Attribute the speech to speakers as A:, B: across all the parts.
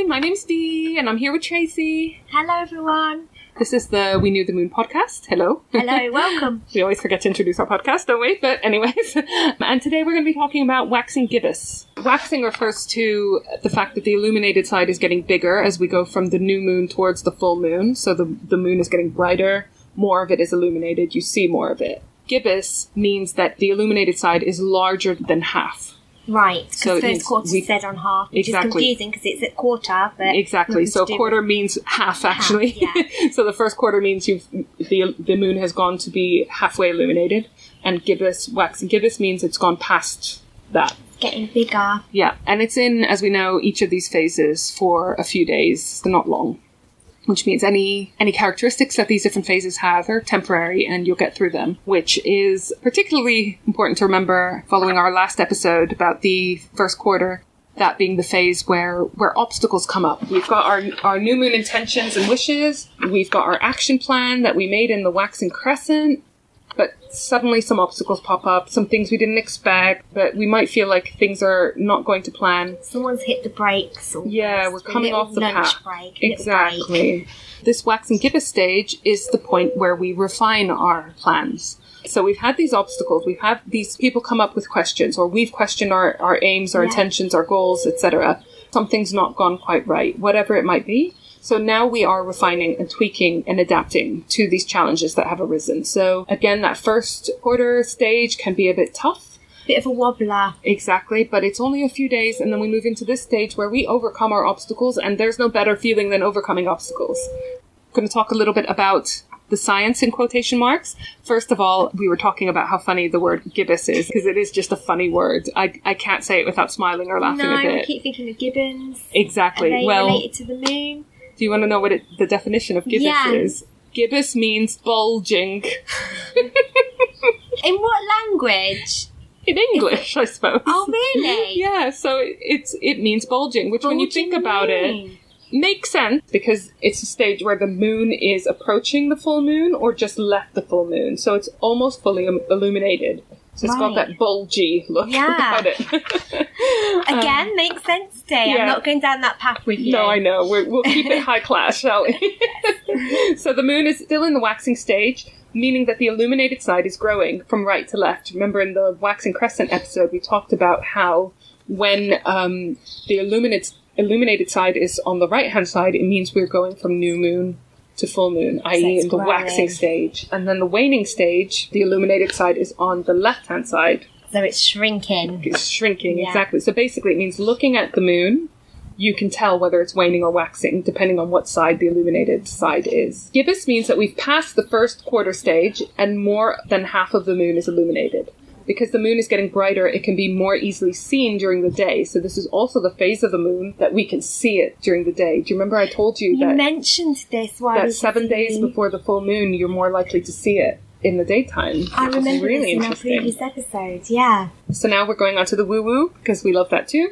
A: Hi, my name's Dee, and I'm here with Tracey.
B: Hello, everyone.
A: This is the We Knew the Moon podcast. Hello.
B: Hello, welcome.
A: We always forget to introduce our podcast, don't we? But anyways, and today we're going to be talking about waxing gibbous. Waxing refers to the fact that the illuminated side is getting bigger as we go from the new moon towards the full moon. So the moon is getting brighter, more of it is illuminated, you see more of it. Gibbous means that the illuminated side is larger than half.
B: Right, because so first quarter said on half, which is confusing because it's at quarter. But
A: exactly, so a quarter means half, actually.
B: Half, yeah.
A: So the first quarter means the moon has gone to be halfway illuminated, and gibbous, waxing gibbous means it's gone past that.
B: It's getting bigger.
A: Yeah, and it's in, as we know, each of these phases for a few days, they're not long. Which means any characteristics that these different phases have are temporary and you'll get through them, which is particularly important to remember following our last episode about the first quarter, that being the phase where obstacles come up. We've got our new moon intentions and wishes, we've got our action plan that we made in the waxing crescent, but suddenly some obstacles pop up, some things we didn't expect, but we might feel like things are not going to plan.
B: Someone's hit the brakes.
A: Yeah, we're coming off the path.
B: Break,
A: exactly. This waxing gibbous stage is the point where we refine our plans. So we've had these obstacles, we've had these people come up with questions, or we've questioned our aims, our intentions, our goals, etc. Something's not gone quite right, whatever it might be. So now we are refining and tweaking and adapting to these challenges that have arisen. So again, that first quarter stage can be a bit tough.
B: Bit of a wobbler.
A: Exactly, but it's only a few days and then we move into this stage where we overcome our obstacles, and there's no better feeling than overcoming obstacles. I'm going to talk a little bit about the science in quotation marks. First of all, we were talking about how funny the word gibbous is, because it is just a funny word. I can't say it without smiling or laughing a bit.
B: No, I keep thinking of gibbons.
A: Exactly.
B: Are they related to the moon?
A: Do you want to know what the definition of gibbous is? Gibbous means bulging.
B: In what language?
A: In English, I suppose.
B: Oh, really?
A: Yeah, so it means bulging, which when you think about it, makes sense, because it's a stage where the moon is approaching the full moon or just left the full moon. So it's almost fully illuminated. So it's got that bulgy look about it.
B: Again, makes sense, Dee. Yeah. I'm not going down that path with you.
A: No, I know. We'll keep it high class, shall we? So the moon is still in the waxing stage, meaning that the illuminated side is growing from right to left. Remember in the waxing crescent episode, we talked about how when the illuminated side is on the right-hand side, it means we're going from new moon to full moon, i.e. in the waxing stage. And then the waning stage, the illuminated side is on the left-hand side.
B: So it's shrinking.
A: It's shrinking, exactly. So basically it means looking at the moon, you can tell whether it's waning or waxing, depending on what side the illuminated side is. Gibbous means that we've passed the first quarter stage and more than half of the moon is illuminated. Because the moon is getting brighter, it can be more easily seen during the day. So this is also the phase of the moon that we can see it during the day. Do you remember I told you that...
B: You mentioned this while
A: that 7 days before the full moon, you're more likely to see it in the daytime.
B: I remember this in our previous episode, yeah.
A: So now we're going on to the woo-woo, because we love that too.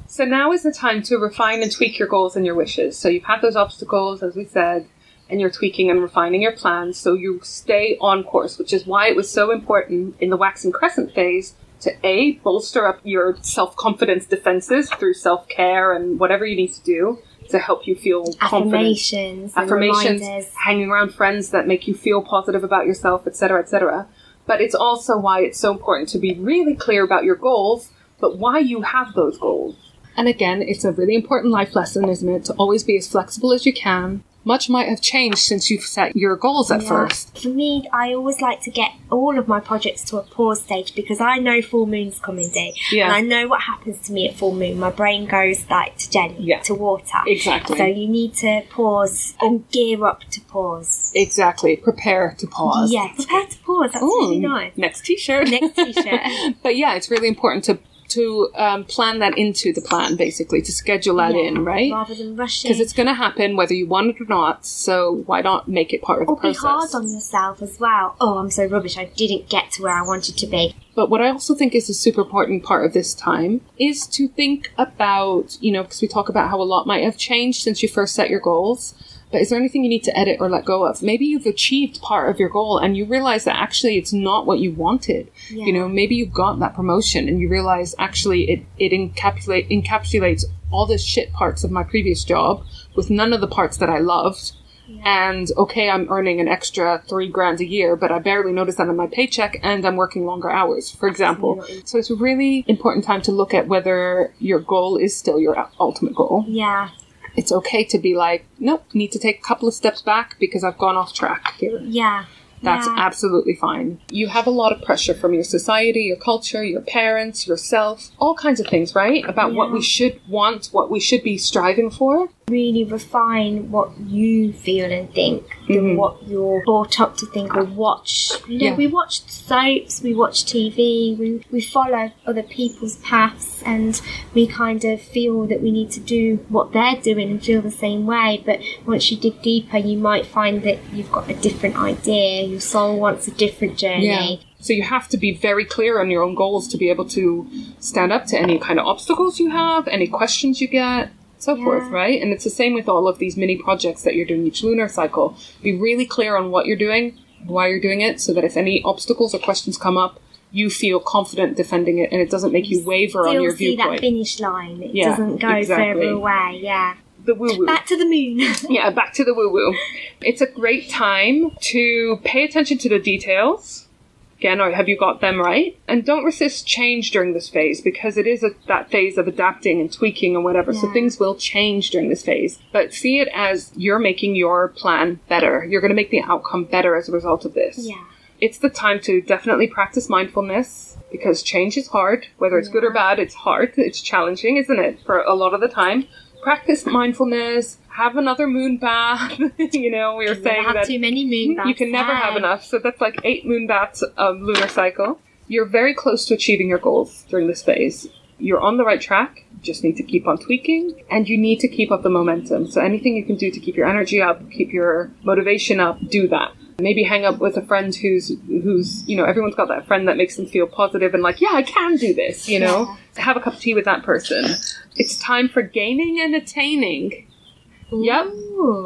A: So now is the time to refine and tweak your goals and your wishes. So you've had those obstacles, as we said, and you're tweaking and refining your plans so you stay on course, which is why it was so important in the waxing crescent phase to bolster up your self-confidence defenses through self-care and whatever you need to do to help you feel confident. Affirmations, hanging around friends that make you feel positive about yourself, etc., etc. But it's also why it's so important to be really clear about your goals, but why you have those goals. And again, it's a really important life lesson, isn't it? To always be as flexible as you can. Much might have changed since you've set your goals at first.
B: For me, I always like to get all of my projects to a pause stage because I know full moon's coming, Dee. Yeah. And I know what happens to me at full moon. My brain goes like to jelly, to water.
A: Exactly.
B: So you need to pause and gear up to pause.
A: Exactly. Prepare to pause.
B: Yeah, prepare to pause. That's really nice.
A: Next t-shirt.
B: Next t-shirt.
A: But yeah, it's really important to plan that into the plan, basically, to schedule that in, right?
B: Rather than rushing.
A: Because it's going to happen whether you want it or not, so why not make it part of the process?
B: Or be hard on yourself as well. Oh, I'm so rubbish, I didn't get to where I wanted to be.
A: But what I also think is a super important part of this time is to think about, because we talk about how a lot might have changed since you first set your goals. But is there anything you need to edit or let go of? Maybe you've achieved part of your goal and you realize that actually it's not what you wanted. Yeah. Maybe you got that promotion and you realize actually it encapsulates all the shit parts of my previous job with none of the parts that I loved. Yeah. And okay, I'm earning an extra $3,000 a year, but I barely notice that in my paycheck and I'm working longer hours, for example. Absolutely. So it's a really important time to look at whether your goal is still your ultimate goal.
B: Yeah.
A: It's okay to be like, nope, need to take a couple of steps back because I've gone off track here.
B: Yeah.
A: That's absolutely fine. You have a lot of pressure from your society, your culture, your parents, yourself, all kinds of things, right? About what we should want, what we should be striving for.
B: Really refine what you feel and think than what you're brought up to think or watch. We watch soaps, we watch TV, we follow other people's paths and we kind of feel that we need to do what they're doing and feel the same way. But once you dig deeper, you might find that you've got a different idea. Your soul wants a different journey.
A: Yeah. So you have to be very clear on your own goals to be able to stand up to any kind of obstacles you have, any questions you get. So forth, right? And it's the same with all of these mini projects that you're doing each lunar cycle. Be really clear on what you're doing, why you're doing it, so that if any obstacles or questions come up, you feel confident defending it and it doesn't make you waver on your viewpoint.
B: Still see that finish line. It doesn't go further away,
A: The woo-woo.
B: Back to the moon.
A: Back to the woo-woo. It's a great time to pay attention to the details. Again, or have you got them right? And don't resist change during this phase because it is that phase of adapting and tweaking and whatever. Yeah. So things will change during this phase. But see it as you're making your plan better. You're going to make the outcome better as a result of this. Yeah. It's the time to definitely practice mindfulness because change is hard. Whether it's good or bad, it's hard. It's challenging, isn't it? For a lot of the time. Practice mindfulness. Have another moon bath. We were saying that
B: too many moon baths.
A: You can never have enough. So that's like 8 moon baths of lunar cycle. You're very close to achieving your goals during this phase. You're on the right track. You just need to keep on tweaking and you need to keep up the momentum. So anything you can do to keep your energy up, keep your motivation up, do that. Maybe hang up with a friend who's everyone's got that friend that makes them feel positive and like, yeah, I can do this, Have a cup of tea with that person. It's time for gaining and attaining. Ooh. Yep.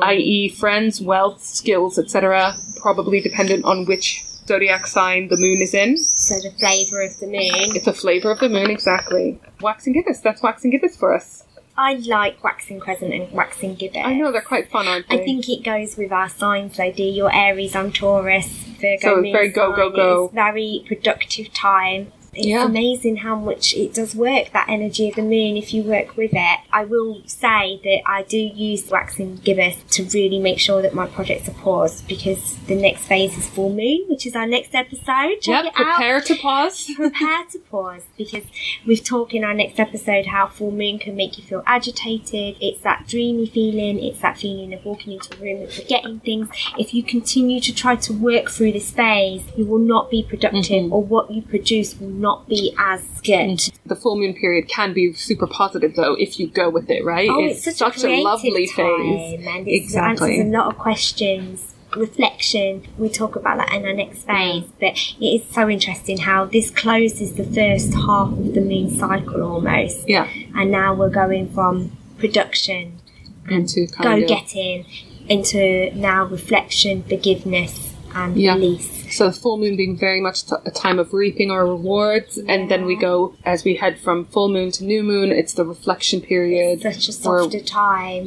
A: I.e. friends, wealth, skills, etc. Probably dependent on which zodiac sign the moon is in.
B: So the flavour of the moon.
A: It's the flavour of the moon, exactly. Waxing Gibbous. That's Waxing Gibbous for us.
B: I like Waxing Crescent and Waxing Gibbous.
A: I know, they're quite fun, aren't they?
B: I think it goes with our signs, though, Dee. You're Aries, I'm Taurus. Virgo,
A: so it's very go, go, go.
B: It's very productive time. It's amazing how much it does work, that energy of the moon, if you work with it. I will say that I do use Waxing Gibbous to really make sure that my projects are paused because the next phase is full moon, which is our next episode. Check it
A: prepare
B: out.
A: To pause.
B: Prepare to pause because we've talked in our next episode how full moon can make you feel agitated. It's that dreamy feeling. It's that feeling of walking into a room and forgetting things. If you continue to try to work through this phase, you will not be productive or what you produce will not be as good.
A: The full moon period can be super positive though if you go with it, right?
B: Oh, it's such a lovely phase. And it answers a lot of questions. Reflection, we talk about that in our next phase, but it is so interesting how this closes the first half of the moon cycle almost. Yeah. And now we're going from production
A: into
B: go-getting into now reflection, forgiveness and release.
A: So the full moon being very much a time of reaping our rewards, and then we go, as we head from full moon to new moon, it's the reflection period.
B: It's such a softer time,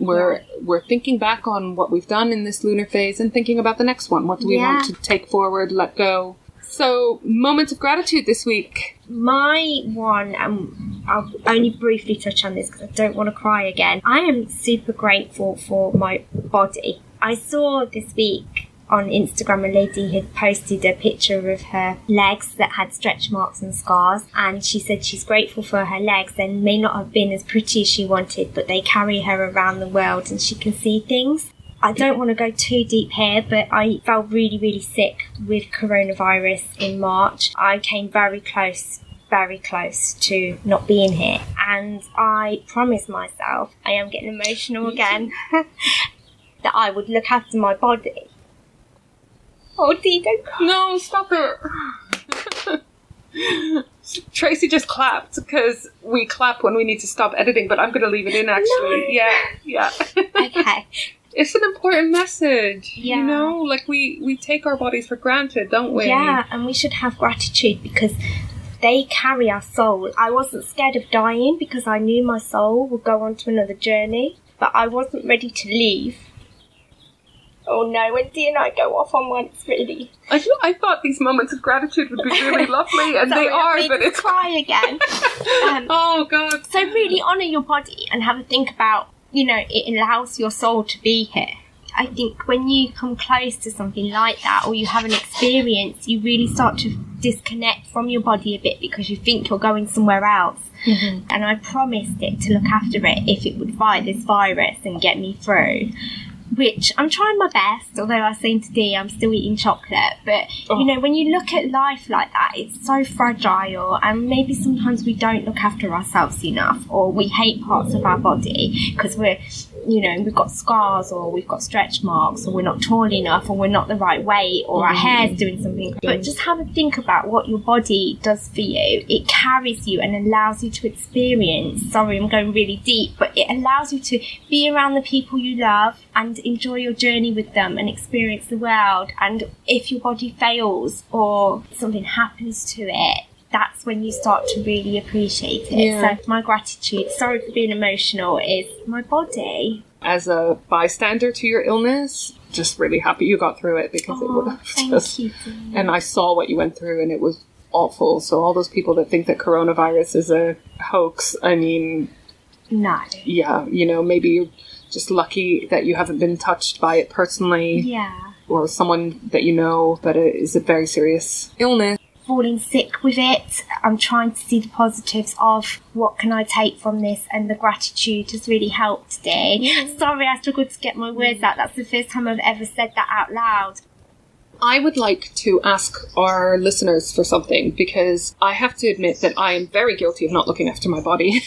A: We're thinking back on what we've done in this lunar phase and thinking about the next one. What do we want to take forward, let go? So, moment of gratitude this week.
B: My one, I'll only briefly touch on this because I don't want to cry again. I am super grateful for my body. I saw this week on Instagram, a lady had posted a picture of her legs that had stretch marks and scars, and she said she's grateful for her legs and may not have been as pretty as she wanted, but they carry her around the world and she can see things. I don't want to go too deep here, but I felt really, really sick with coronavirus in March. I came very close to not being here, and I promised myself, I am getting emotional again, that I would look after my body. Oh, Dee, don't cry.
A: No, stop it. Tracey just clapped because we clap when we need to stop editing, but I'm going to leave it in actually.
B: No.
A: Yeah.
B: Okay.
A: It's an important message,
B: Yeah.
A: you know? Like, we take our bodies for granted, don't we?
B: Yeah, and we should have gratitude because they carry our soul. I wasn't scared of dying because I knew my soul would go on to another journey, but I wasn't ready to leave. Oh no, when Dee and I go off on one, it's really...
A: I thought these moments of gratitude would be really lovely, and
B: Sorry,
A: they are, but it's...
B: cry again.
A: Oh, God.
B: So really honour your body and have a think about, you know, it allows your soul to be here. I think when you come close to something like that or you have an experience, you really start to disconnect from your body a bit because you think you're going somewhere else. Mm-hmm. And I promised it to look after it if it would fight this virus and get me through. Which I'm trying my best, although I was saying to Dee I'm still eating chocolate. But, you know, when you look at life like that, it's so fragile, and maybe sometimes we don't look after ourselves enough, or we hate parts of our body because we're, you know, we've got scars, or we've got stretch marks, or we're not tall enough, or we're not the right weight, or our hair's doing something. But just have a think about what your body does for you. It carries you and allows you to experience, sorry I'm going really deep, but it allows you to be around the people you love and enjoy your journey with them and experience the world. And if your body fails or something happens to it, that's when you start to really appreciate it.
A: Yeah.
B: So my gratitude, sorry for being emotional, is my body.
A: As a bystander to your illness, just really happy you got through it because it would have
B: Thank you, Dee.
A: And I saw what you went through and it was awful. So all those people that think that coronavirus is a hoax, I mean...
B: No.
A: Yeah, you know, maybe you're just lucky that you haven't been touched by it personally.
B: Yeah.
A: Or someone that you know, but it is a very serious illness.
B: Falling sick with it, I'm trying to see the positives of what can I take from this, and the gratitude has really helped today. Sorry I struggled to get my words out. That's the first time I've ever said that out loud.
A: I would like to ask our listeners for something, because I have to admit that I am very guilty of not looking after my body.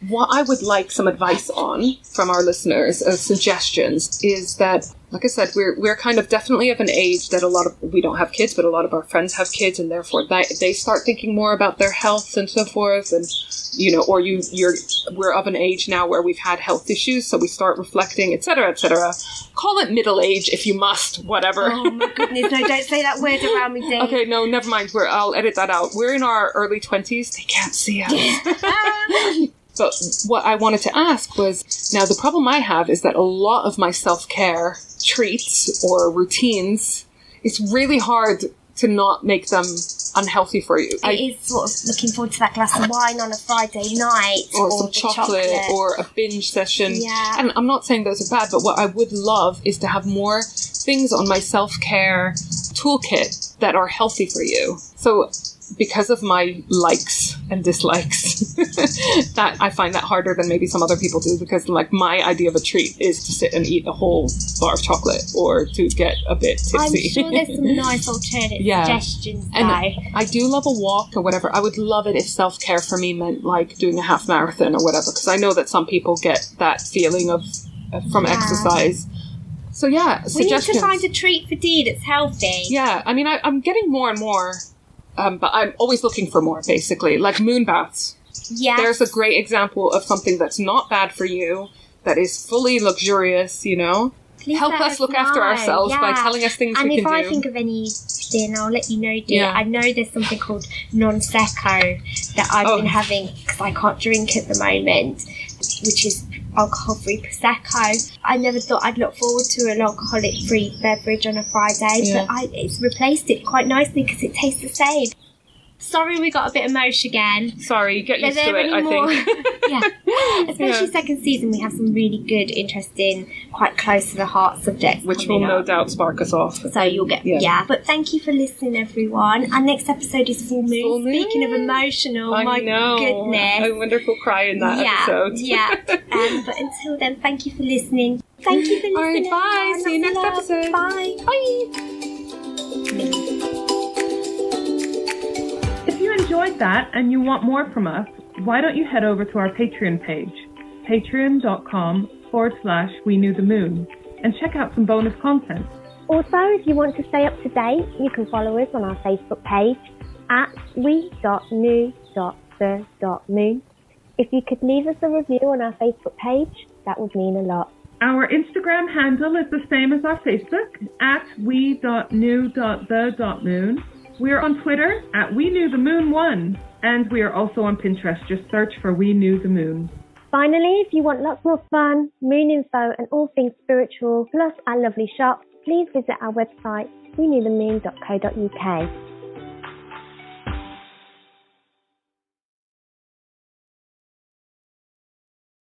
A: What I would like some advice on from our listeners, suggestions, is that, like I said, we're kind of definitely of an age that we don't have kids, but a lot of our friends have kids, and therefore they start thinking more about their health and so forth, and you know, or we're of an age now where we've had health issues, so we start reflecting, etc., etc. Call it middle age if you must, whatever.
B: Oh my goodness, no, don't say that word around me, Dee.
A: Okay, no, never mind. I'll edit that out. We're in our early 20s. They can't see us. But what I wanted to ask was, now the problem I have is that a lot of my self-care treats or routines, it's really hard to not make them unhealthy for you.
B: It is sort of looking forward to that glass of wine on a Friday night.
A: Or some chocolate or a binge session.
B: Yeah.
A: And I'm not saying those are bad, but what I would love is to have more things on my self-care toolkit that are healthy for you. So because of my likes and dislikes, that I find that harder than maybe some other people do, because like my idea of a treat is to sit and eat a whole bar of chocolate or to get a bit tipsy.
B: I'm sure there's some nice alternative suggestions
A: and
B: though.
A: I do love a walk or whatever. I would love it if self-care for me meant like doing a half marathon or whatever, because I know that some people get that feeling of from exercise. So yeah, suggestions.
B: We need to find a treat for Dee that's healthy.
A: Yeah, I mean, I'm getting more and more, but I'm always looking for more, basically. Like moon baths.
B: Yes.
A: There's a great example of something that's not bad for you, that is fully luxurious, you know?
B: Please
A: help us look after ourselves by telling us things we can do.
B: And if I think of anything, I'll let you know, Dee.
A: Yeah.
B: I know there's something called non-secco that I've been having because I can't drink at the moment, which is alcohol-free Prosecco. I never thought I'd look forward to an alcoholic-free beverage on a Friday, but it's replaced it quite nicely because it tastes the same. Sorry we got a bit emotional again.
A: Sorry, get used to it, I think.
B: Yeah. Especially second season, we have some really good, interesting, quite close to the heart subjects.
A: Which will no doubt spark us off.
B: So you'll get, But thank you for listening, everyone. Our next episode is Full Moon.
A: Full Moon.
B: Speaking of emotional,
A: I know.
B: Goodness.
A: I wonder if we'll cry in that episode.
B: Yeah. But until then, thank you for listening. Thank you for listening.
A: All right, bye.
B: everyone.
A: See you next
B: Love.
A: episode.
B: Bye.
A: Bye.
C: If you enjoyed that and you want more from us, why don't you head over to our Patreon page, patreon.com/We Knew the Moon, and check out some bonus content.
D: Also, if you want to stay up to date, you can follow us on our Facebook page,
B: at we.knew.the.moon. If you could leave us a review on our Facebook page, that would mean a lot.
C: Our Instagram handle is the same as our Facebook, at we.knew.the.moon. We are on Twitter at WeKnewTheMoon1, and we are also on Pinterest. Just search for We Knew the Moon.
B: Finally, if you want lots more fun, moon info and all things spiritual, plus our lovely shop, please visit our website, weknewthemoon.co.uk.